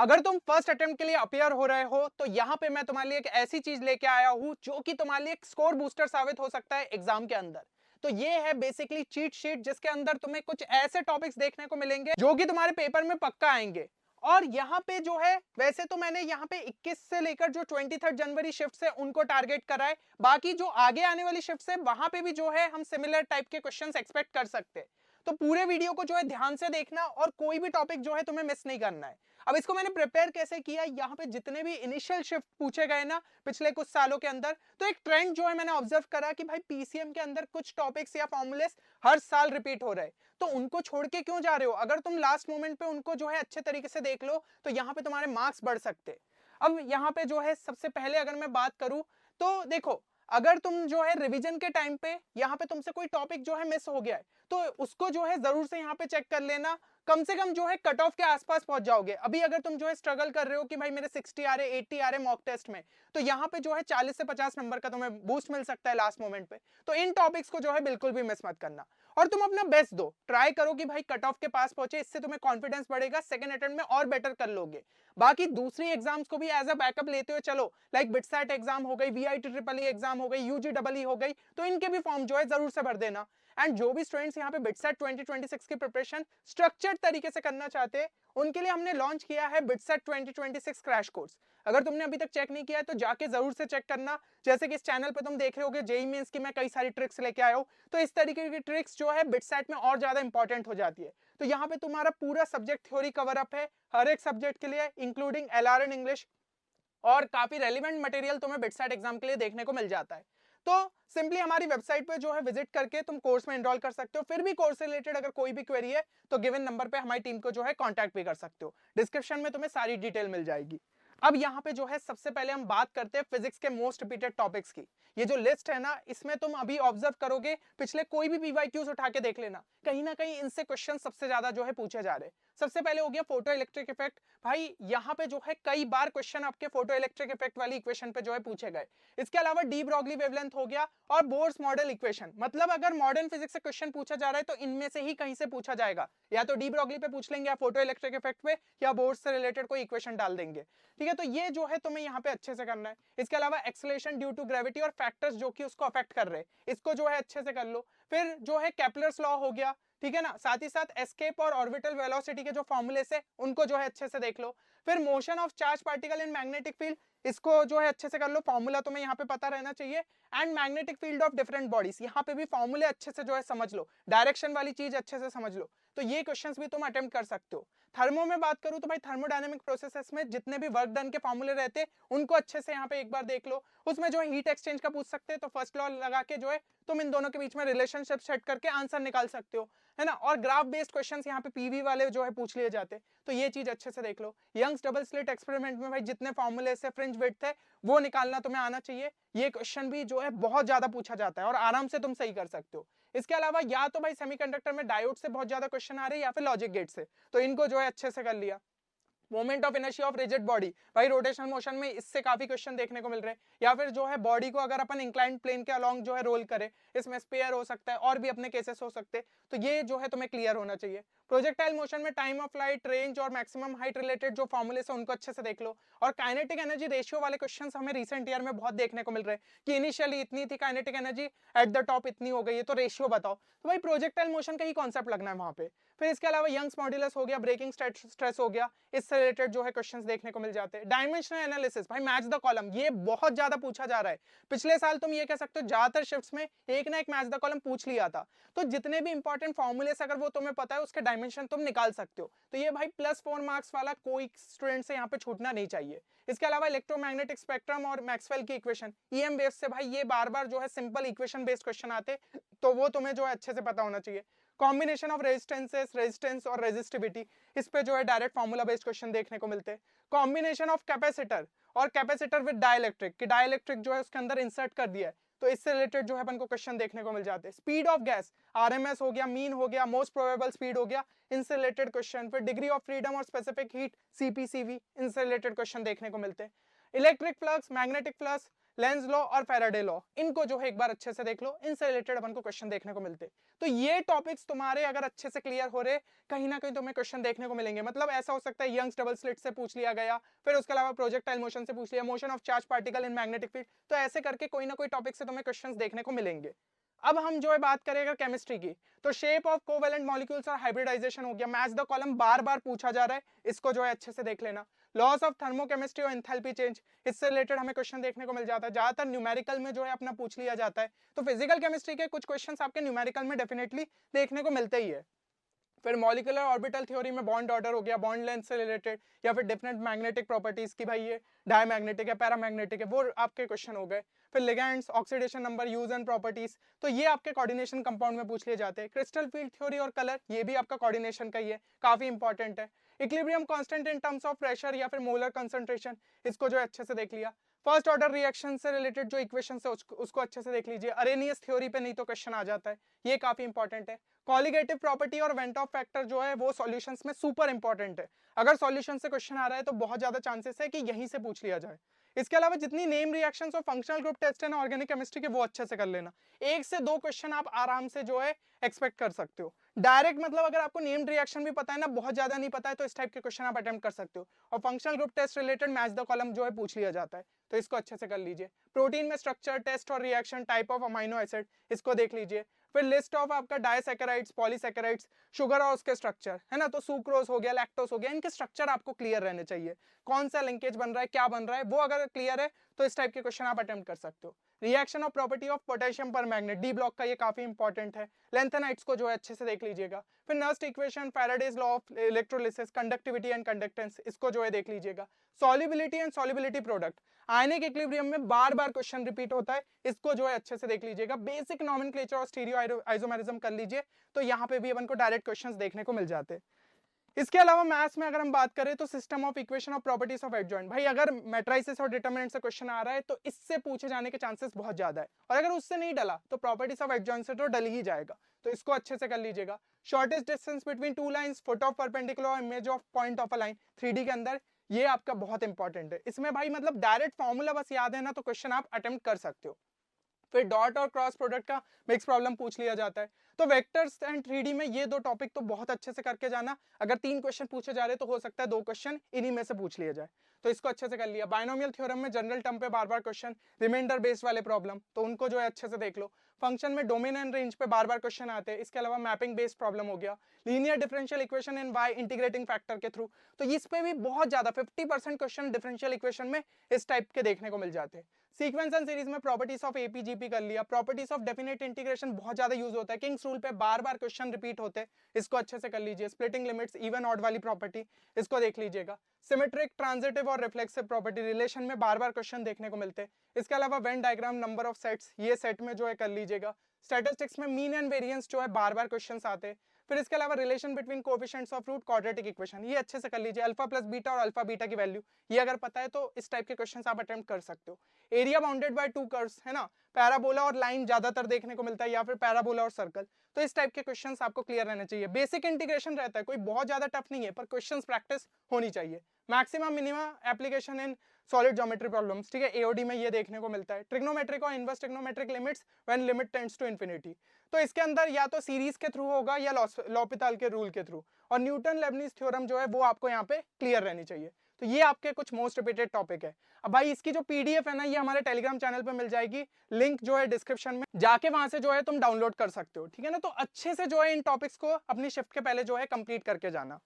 अगर तुम first attempt के लिए अपियर हो रहे हो तो यहाँ पे मैं तुम्हारे लिए एक ऐसी चीज लेके आया हूँ जो कि तुम्हारे लिए एक स्कोर बूस्टर साबित हो सकता है एग्जाम के अंदर। तो ये है बेसिकली चीट शीट जिसके अंदर तुम्हें कुछ ऐसे टॉपिक्स देखने को मिलेंगे जो कि तुम्हारे पेपर में पक्का आएंगे। और यहाँ पे जो है वैसे तो मैंने यहाँ पे 21 से लेकर जो 23 जनवरी शिफ्ट है उनको टारगेट करा है। बाकी जो आगे आने वाली शिफ्ट है वहां पे भी जो है हम सिमिलर टाइप के क्वेश्चंस एक्सपेक्ट कर सकते हैं। तो पूरे वीडियो को जो है ध्यान से देखना और कोई भी टॉपिक जो है तुम्हें मिस नहीं करना है। अब इसको मैंने प्रिपेयर कैसे किया, यहाँ पे जितने भी इनिशियल शिफ्ट पूछे गए ना पिछले कुछ सालों के अंदर, तो एक ट्रेंड जो है मैंने ऑब्जर्व करा कि भाई पीसीएम के अंदर कुछ टॉपिक्स या फॉर्मूलेस हर साल रिपीट हो रहे, तो उनको छोड़ के क्यों जा रहे हो? अगर तुम लास्ट मोमेंट पे उनको जो है अच्छे तरीके से देख लो तो यहाँ पे तुम्हारे मार्क्स बढ़ सकते। अब यहाँ पे जो है सबसे पहले अगर मैं बात करूं तो देखो, अगर तुम जो है रिवीजन के टाइम पे यहाँ पे तुमसे कोई टॉपिक जो है मिस हो गया है तो उसको जो है जरूर से यहाँ पे चेक कर लेना। कम से कम जो है कट ऑफ के आसपास पहुंच जाओगे। अभी अगर तुम जो है स्ट्रगल कर रहे हो कि भाई मेरे 60 आ रहे 80 आ रहे मॉक टेस्ट में, तो यहाँ पे जो है 40 से 50 नंबर का तुम्हें बूस्ट मिल सकता है लास्ट मोमेंट पे। तो इन टॉपिक्स को जो है बिल्कुल भी मिस मत करना और तुम अपना बेस्ट दो, ट्राई करो कि भाई कट ऑफ के पास पहुंचे। इससे तुम्हें कॉन्फिडेंस बढ़ेगा, सेकंड अटेम्प्ट में और बेटर कर लोगे। बाकी दूसरी एग्जाम्स को भी एज अ बैकअप लेते हुए चलो, लाइक बिटसैट एग्जाम हो गई, वीआईटी ट्रिपल ई एग्जाम हो गई, यूजी डबल ई हो गई, तो इनके भी फॉर्म जो है जरूर से भर देना। एंड जो भी स्टूडेंट्स यहाँ पे बिटसेट 2026 की प्रिपरेशन स्ट्रक्चर्ड तरीके से करना चाहते हैं उनके लिए हमने लॉन्च किया है बिटसेट 2026 क्रैश कोर्स। अगर तुमने अभी तक चेक नहीं किया है तो जाके जरूर से चेक करना। जैसे कि इस चैनल पे तुम देख रहे होगे जेईई मेंस की मैं कई सारी ट्रिक्स लेके आया हूँ, तो इस तरीके की ट्रिक्स जो है बिटसेट में और ज्यादा इंपॉर्टेंट हो जाती है। तो यहाँ पे तुम्हारा पूरा सब्जेक्ट थ्योरी कवर अप है हर एक सब्जेक्ट के लिए, इंक्लूडिंग एलआर इन इंग्लिश, और काफी रेलिवेंट मटेरियल तुम्हें बिटसेट एग्जाम के लिए देखने को मिल जाता है। तो सिंपली हमारी वेबसाइट पे जो है विजिट करके तुम कोर्स में एनरोल कर सकते हो। फिर भी कोर्स से रिलेटेड अगर कोई भी क्वेरी है तो गिवन नंबर पे हमारी टीम को जो है कांटेक्ट भी कर सकते हो। डिस्क्रिप्शन में तुम्हें सारी डिटेल मिल जाएगी। अब यहाँ पे जो है सबसे पहले हम बात करते हैं फिजिक्स के मोस्ट रिपीटेड टॉपिक्स की। ये जो लिस्ट है ना, इसमें तुम अभी ऑब्जर्व करोगे पिछले कोई भी पीवाईक्यूज उठा के देख लेना, कहीं ना कहीं इनसे क्वेश्चन सबसे ज्यादा जो है पूछे जा रहे हैं। सबसे पहले हो गया फोटो इलेक्ट्रिक इफेक्ट। भाई यहाँ पे जो है कई बार क्वेश्चन आपके फोटो इलेक्ट्रिक इफेक्ट वाली इक्वेशन पे जो है पूछे गए। इसके अलावा डी ब्रॉगली वेवलेंथ हो गया और बोर्स मॉडल इक्वेशन। मतलब अगर मॉडर्न फिजिक्स से क्वेश्चन पूछा जा रहा है तो इनमें से ही कहीं से पूछा जाएगा, या तो डी ब्रॉगली पे पूछ लेंगे या फोटो इलेक्ट्रिक इफेक्ट पे, या बोर्स से रिलेटेड कोई इक्वेशन डाल देंगे। ठीक है, तो ये जो है तुम्हें यहाँ पे अच्छे से करना है। इसके अलावा एक्सेलरेशन ड्यू टू ग्रेविटी और फैक्टर्स जो कि उसको अफेक्ट कर रहे हैं, इसको जो है अच्छे से कर लो। फिर जो है केपलर्स लॉ हो गया, ठीक है ना, साथ ही साथ एस्केप और ऑर्बिटल वेलोसिटी के जो फॉर्मूले से उनको जो है अच्छे से देख लो। फिर motion of charge particle in magnetic field, इसको जो है अच्छे से कर लो, फॉर्मूला तुम्हें यहाँ पे पता रहना चाहिए। And magnetic field of different bodies, यहाँ पे भी फॉर्मूले अच्छे से जो है समझ लो, डायरेक्शन वाली चीज अच्छे से समझ लो। तो ये क्वेश्चंस भी तुम अटेम्प्ट कर सकते हो। थर्मो में बात करूं तो भाई थर्मोडायनेमिक प्रोसेसेस में जितने भी वर्क डन के फॉर्मूले रहते हैं उनको अच्छे से यहाँ पे एक बार देख लो। उसमें जो है हीट एक्सचेंज का पूछ सकते हैं, तो फर्स्ट लॉ लगा के जो है तुम इन दोनों के बीच में रिलेशनशिप सेट करके आंसर निकाल सकते हो, है ना। और ग्राफ बेस्ड क्वेश्चंस यहाँ पे पीवी वाले जो है पूछ लिए जाते, तो ये चीज अच्छे से देख लो। यंग्स डबल स्लिट एक्सपेरिमेंट में भाई जितने फॉर्मूले से फ्रिंज विड्थ है वो निकालना तुम्हें आना चाहिए। ये क्वेश्चन भी जो है बहुत ज्यादा पूछा जाता है और आराम से तुम सही कर सकते हो। इसके अलावा या तो भाई सेमीकंडक्टर में डायोड से बहुत ज्यादा क्वेश्चन आ रहे हैं या फिर लॉजिक गेट से, तो इनको जो है अच्छे से कर लिया। Moment of inertia of rigid body, भाई रोटेशनल मोशन में इससे काफी क्वेश्चन देखने को मिल रहे हैं। या फिर जो है बॉडी को अगर अपन इंक्लाइंड प्लेन के अलोंग जो है रोल करे, इसमें स्पेयर हो सकता है और भी अपने केसेस हो सकते हैं, तो ये जो है तुम्हें क्लियर होना चाहिए। प्रोजेक्टाइल मोशन में टाइम ऑफ फ्लाइट, रेंज और मैक्सिमम हाइट रिलेटेड जो फॉर्मूले है उनको अच्छे से देख लो। और काइनेटिक एनर्जी रेशियो वाले क्वेश्चन हमें रिसेंट ईयर में बहुत देखने को मिल रहे हैं कि इनिशियली इतनी थी kinetic energy, at the top इतनी हो गई है, तो रेशियो बताओ। तो भाई प्रोजेक्टाइल मोशन का ही कॉन्सेप्ट लगना है वहां पे। फिर इसके अलावा यंग्स मॉड्यूलस हो गया, ब्रेकिंग स्ट्रेस हो गया, इससे रिलेटेड जो है क्वेश्चंस देखने को मिल जाते हैं। डायमेंशनल एनालिसिस, भाई मैच द कॉलम, ये बहुत ज्यादा पूछा जा रहा है। पिछले साल तुम ये कह सकते हो ज्यादातर शिफ्ट्स में एक ना एक मैच द कॉलम पूछ लिया था। तो जितने भी इंपॉर्टेंट फॉर्मूलेस अगर वो तुम्हें पता है उसके डायमेंशन तुम निकाल सकते हो। तो ये भाई +4 मार्क्स वाला कोई स्टूडेंट से यहाँ पे छूटना नहीं चाहिए। इसके अलावा इलेक्ट्रोमैग्नेटिक स्पेक्ट्रम और मैक्सवेल की इक्वेशन, ईएम वेव से भाई ये बार बार जो है सिंपल इक्वेशन बेस्ड क्वेश्चन आते, तो वो तुम्हें जो है अच्छे से पता होना चाहिए। कॉम्बिनेशन ऑफ रेजिस्टेंसेस, रेजिस्टेंस और रेजिस्टिविटी, इस पे जो है डायरेक्ट फॉर्मूला बेस्ड क्वेश्चन देखने को मिलते हैं। कॉम्बिनेशन ऑफ कैपेसिटर और कैपेसिटर विद डाइलेक्ट्रिक, कि डाइलेक्ट्रिक जो है उसके अंदर इंसर्ट कर दिया है, तो इससे रिलेटेड जो है अपन को क्वेश्चन देखने को मिल जाते हैं। स्पीड ऑफ गैस, आरएमएस हो गया, मीन हो गया, मोस्ट प्रोबेबल स्पीड हो गया, इनसे रिलेटेड क्वेश्चन। फिर डिग्री ऑफ फ्रीडम और स्पेसिफिक हीट, सीपीसीवी, इनसे रिलेटेड क्वेश्चन देखने को मिलते हैं। Electric flux, magnetic flux, Lenz law और फैराडे लॉ, इनको जो है एक बार अच्छे से देख लो, इनसे रिलेटेड अपन को क्वेश्चन देखने को मिलते। तो ये टॉपिक्स तुम्हारे अगर अच्छे से क्लियर हो रहे, कहीं ना कहीं तुम्हें क्वेश्चन देखने को मिलेंगे। मतलब ऐसा हो सकता है यंग्स डबल स्लिट से पूछ लिया गया, फिर उसके अलावा प्रोजेक्टाइल मोशन से पूछ लिया, motion of charge particle in magnetic field, तो ऐसे करके कोई ना कोई टॉपिक से तुम्हें क्वेश्चंस देखने को मिलेंगे। अब हम जो है बात करेंगे केमिस्ट्री की, तो शेप ऑफ कोवेलेंट मॉलिक्यूल्स और हाइब्रिडाइजेशन हो गया, मैच द कॉलम बार बार पूछा जा रहा है, इसको जो है अच्छे से देख लेना। लॉस ऑफ थर्मोकेमिस्ट्री और एंथैल्पी चेंज, इससे रिलेटेड हमें क्वेश्चन देखने को मिल जाता है, ज्यादातर न्यूमेरिकल में जो है अपना पूछ लिया जाता है। तो फिजिकल केमिस्ट्री के कुछ क्वेश्चंस आपके न्यूमेरिकल में डेफिनेटली देखने को मिलते ही है। फिर मॉलिकुलर ऑर्बिटल थ्योरी में बॉन्ड ऑर्डर हो गया, बॉन्ड लेंथ से रिलेटेड, या फिर डिफरेंट मैग्नेटिक प्रॉपर्टीज की भाई ये डायमैग्नेटिक है, पैरामैग्नेटिक है, वो आपके क्वेश्चन हो गए। फिर ligands, oxidation number, use and properties, तो ये आपके कोऑर्डिनेशन कंपाउंड में पूछ लिए जाते हैं। क्रिस्टल फील्ड थ्योरी और कलर, ये भी आपका कोऑर्डिनेशन का ही है, काफी इंपॉर्टेंट है। Equilibrium constant in terms of pressure या फिर मोलर कंसंट्रेशन, इसको जो है अच्छे से देख लिया। फर्स्ट ऑर्डर रिएक्शन से रिलेटेड जो इक्वेशन है उसको अच्छे से देख लीजिए। अरेनियस थ्योरी पे नहीं तो क्वेश्चन आ जाता है, ये काफी इंपॉर्टेंट है। कॉलिगेटिव प्रॉपर्टी और वेंट ऑफ फैक्टर जो है वो सॉल्यूशंस में सुपर इंपॉर्टेंट है, अगर सॉल्यूशन से क्वेश्चन आ रहा है तो बहुत ज्यादा चांसेस है कि यहीं से पूछ लिया जाए। इसके अलावा जितनी नेम रिएक्शंस और फंक्शनल ग्रुप टेस्ट है ना ऑर्गेनिक केमिस्ट्री के, वो अच्छे से कर लेना। एक से दो क्वेश्चन आप आराम से जो है एक्सपेक्ट कर सकते हो। डायरेक्ट मतलब अगर आपको नेम्ड रिएक्शन भी पता है ना, बहुत ज्यादा नहीं पता है, तो इस टाइप के क्वेश्चन आप अटेम्प्ट कर सकते हो। और functional group test related match the column जो है पूछ लिया जाता है, तो इसको अच्छे से कर लीजिए। प्रोटीन में स्ट्रक्चर, टेस्ट और reaction, type of amino acid, इसको देख लीजिए। फिर लिस्ट ऑफ आपका डाइसैकेराइड्स, पॉलीसैकेराइड्स, शुगर और उसके स्ट्रक्चर है ना, तो सुक्रोज हो गया, लैक्टोस हो गया, इनके स्ट्रक्चर आपको क्लियर रहने चाहिए। कौन सा लिंकेज बन रहा है, क्या बन रहा है, वो अगर क्लियर है तो इस टाइप के क्वेश्चन आप अटेम्प्ट कर सकते हो। Reaction of property of potassium पर मैग्नेट, डी ब्लॉक का ये काफी इंपॉर्टेंट है। लेंथेनाइट्स को जो है अच्छे से देख लीजिएगा। फिर Nernst equation, Faraday's law of electrolysis, conductivity and conductance, इसको जो है देख लीजिएगा। Solubility and solubility product, ionic equilibrium में बार बार क्वेश्चन रिपीट होता है, इसको जो है अच्छे से देख लीजिएगा। बेसिक नॉमेनक्लेचर और स्टीरियो आइसोमेरिज्म कर लीजिए, तो यहाँ पे भी अपन को डायरेक्ट क्वेश्चंस देखने को मिल जाते हैं। इसके अलावा मैथ्स में अगर हम बात करें तो system of equation of properties of adjoint, भाई अगर मैट्रिसेस और डिटरमिनेंट से क्वेश्चन आ रहा है तो इससे पूछे जाने के चांसेस बहुत ज्यादा है, और अगर उससे नहीं डला तो प्रॉपर्टीज ऑफ एडजॉइंट से तो डल ही जाएगा, तो इसको अच्छे से कर लीजिएगा। Shortest distance between two lines, foot of perpendicular, image of point of a line 3D के अंदर, ये आपका बहुत इंपॉर्टेंट है। इसमें भाई मतलब डायरेक्ट फॉर्मूला बस याद है ना तो क्वेश्चन आप अटेम्प्ट कर सकते हो। फिर डॉट और क्रॉस प्रोडक्ट का मिक्स प्रॉब्लम पूछ लिया जाता है। तो वेक्टर्स एंड 3D में ये दो टॉपिक तो बहुत अच्छे से करके जाना, अगर 3 क्वेश्चन पूछे जा रहे तो हो सकता है 2 क्वेश्चन इन्हीं में से पूछ लिया जाए, तो इसको अच्छे से कर लिया। बाइनोमियल थ्योरम में जनरल टर्म पे बार बार क्वेश्चन, रिमाइंडर बेस्ड वाले प्रॉब्लम, तो उनको जो है अच्छे से देख लो। फंक्शन में डोमेन एंड रेंज पे बार बार क्वेश्चन आते हैं। इसके अलावा मैपिंग बेस्ड प्रॉब्लम हो गया, linear differential equation in y integrating factor के थ्रू, तो इस पे भी बहुत ज्यादा 50% क्वेश्चन डिफरेंशियल इक्वेशन में इस टाइप के देखने को मिल जाते हैं। सीक्वेंस एंड सीरीज में प्रॉपर्टीज ऑफ एपीजीपी कर लिया। प्रॉपर्टीज ऑफ डेफिनेट इंटीग्रेशन बहुत ज्यादा यूज होता है, किंग्स रूल पे बार बार क्वेश्चन रिपीट होते हैं, इसको अच्छे से कर लीजिए। स्प्लिटिंग लिमिट्स, इवन ऑड वाली प्रॉपर्टी, इसको देख लीजिएगा। सिमेट्रिक, ट्रांजिटिव और रिफ्लेक्सिव प्रॉपर्टी रिलेशन में बार बार क्वेश्चन देखने को मिलते हैं। इसके अलावा Venn diagram, number of sets, ये सेट में जो है कर लीजिएगा। स्टैटिस्टिक्स में मीन एंड वेरिएंस जो है बार बार क्वेश्चन आते हैं। फिर इसके अलावा relation between coefficients of root, quadratic equation, ये अच्छे से कर लीजिए। अल्फा प्लस बीटा और अल्फा बीटा की वैल्यू, ये अगर पता है तो इस टाइप के क्वेश्चंस आप अटेम्प्ट कर सकते हो। Area bounded by two curves है ना, पैराबोला और लाइन ज्यादातर देखने को मिलता है, या फिर पैराबोला और सर्कल, तो इस टाइप के क्वेश्चंस आपको क्लियर रहने चाहिए। बेसिक इंटीग्रेशन रहता है, कोई बहुत ज्यादा टफ नहीं है, पर क्वेश्चंस प्रैक्टिस होनी चाहिए। Maximum minima application in solid geometry problems, ठीक है, एओडी में ये देखने को मिलता है। ट्रिग्नोमेट्रिक और inverse trigonometric limits when limit tends to infinity, तो इसके अंदर या तो सीरीज के थ्रू होगा या लॉपिताल के रूल के थ्रू, और न्यूटन लेबनीज थ्योरम जो है वो आपको यहाँ पे क्लियर रहनी चाहिए। तो ये आपके कुछ मोस्ट रिपीटेड टॉपिक है। अब भाई इसकी जो पीडीएफ है ना, ये हमारे टेलीग्राम चैनल पे मिल जाएगी, लिंक जो है डिस्क्रिप्शन में, जाके वहां से जो है तुम डाउनलोड कर सकते हो, ठीक है ना। तो अच्छे से जो है इन टॉपिक्स को अपनी शिफ्ट के पहले जो है कंप्लीट करके जाना।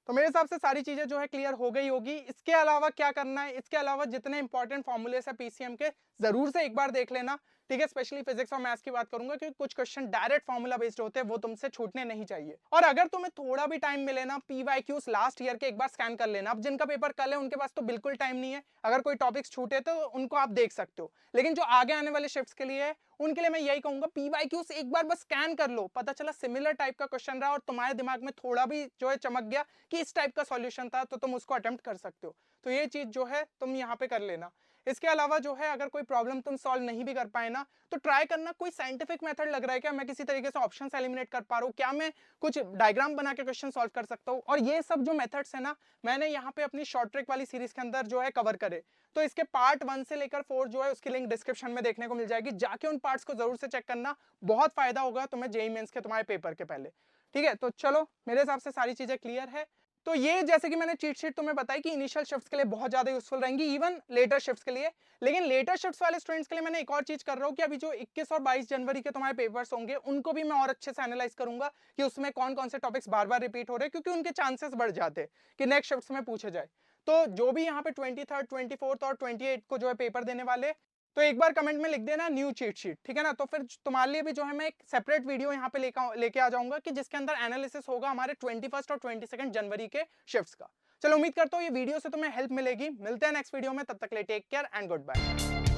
तो मेरे हिसाब से सारी चीजें जो है क्लियर हो गई होगी। इसके अलावा क्या करना है, इसके अलावा जितने इंपॉर्टेंट फॉर्मूलेस है पीसीएम के, जरूर से एक बार देख लेना, ठीक है। स्पेशली फिजिक्स और मैथ्स की बात करूंगा, क्योंकि कुछ क्वेश्चन डायरेक्ट फॉर्मूला बेस्ड होते हैं, वो तुमसे छूटने नहीं चाहिए। और अगर तुम्हें थोड़ा भी टाइम मिले ना, पीवाईक्यूज लास्ट ईयर के एक बार स्कैन कर लेना। अब जिनका पेपर कल है उनके पास तो बिल्कुल टाइम नहीं है, अगर कोई टॉपिक्स छूटे तो उनको आप देख सकते हो, लेकिन जो आगे आने वाले शिफ्ट्स के लिए है उनके लिए मैं यही कहूंगा, पीवाईक्यूज एक बार बस स्कैन कर लो, पता चला सिमिलर टाइप का क्वेश्चन रहा और तुम्हारे दिमाग में थोड़ा भी जो है चमक गया कि इस टाइप का सॉल्यूशन था, तो तुम उसको अटेम्प्ट कर सकते हो। तो ये चीज जो है तुम यहाँ पे कर लेना। इसके अलावा जो है अगर कोई प्रॉब्लम तुम सॉल्व नहीं भी कर पाए ना, तो ट्राई करना कोई साइंटिफिक मेथड लग रहा है क्या, मैं किसी तरीके से ऑप्शंस एलिमिनेट कर पा रहा हूँ क्या, मैं कुछ डायग्राम बना के क्वेश्चन सॉल्व कर सकता हूँ। और ये सब जो मेथड्स है ना, मैंने यहाँ पे अपनी शॉर्ट ट्रिक वाली सीरीज के अंदर जो है कवर करे। तो इसके पार्ट 1 से लेकर 4 जो है उसकी लिंक डिस्क्रिप्शन में देखने को मिल जाएगी, जाके उन पार्ट्स को जरूर से चेक करना, बहुत फायदा होगा तुम्हें जेईई मेंस के तुम्हारे पेपर के पहले। ठीक है, तो चलो मेरे हिसाब से सारी चीजें क्लियर है। तो ये जैसे कि मैंने चीट शीट तुम्हें बताई कि इनिशियल शिफ्ट्स के लिए बहुत ज्यादा यूजफुल रहेंगी, इवन लेटर शिफ्ट्स के लिए। लेकिन लेटर शिफ्ट्स वाले स्टूडेंट्स के लिए मैंने एक और चीज कर रहा हूँ कि अभी जो 21 और 22 जनवरी के तुम्हारे पेपर्स होंगे उनको भी मैं और अच्छे से एनालाइज करूंगा कि उसमें कौन कौन से टॉपिक्स बार बार रिपीट हो रहे हैं, क्योंकि उनके चांसेस बढ़ जाते हैं कि नेक्स्ट शिफ्ट्स में पूछे जाए। तो जो भी यहाँ पे 23rd, 24th और 28 को जो है पेपर देने वाले, तो एक बार कमेंट में लिख देना न्यू चीट शीट, ठीक है ना। तो फिर तुम्हारे लिए भी जो है मैं एक सेपरेट वीडियो यहाँ पे लेके आ जाऊंगा कि जिसके अंदर एनालिसिस होगा हमारे 21 और 22 जनवरी के शिफ्ट्स का। चलो उम्मीद करता हूँ ये वीडियो से तुम्हें हेल्प मिलेगी। मिलते हैं नेक्स्ट वीडियो में, तब तक के लिए take care and good bye.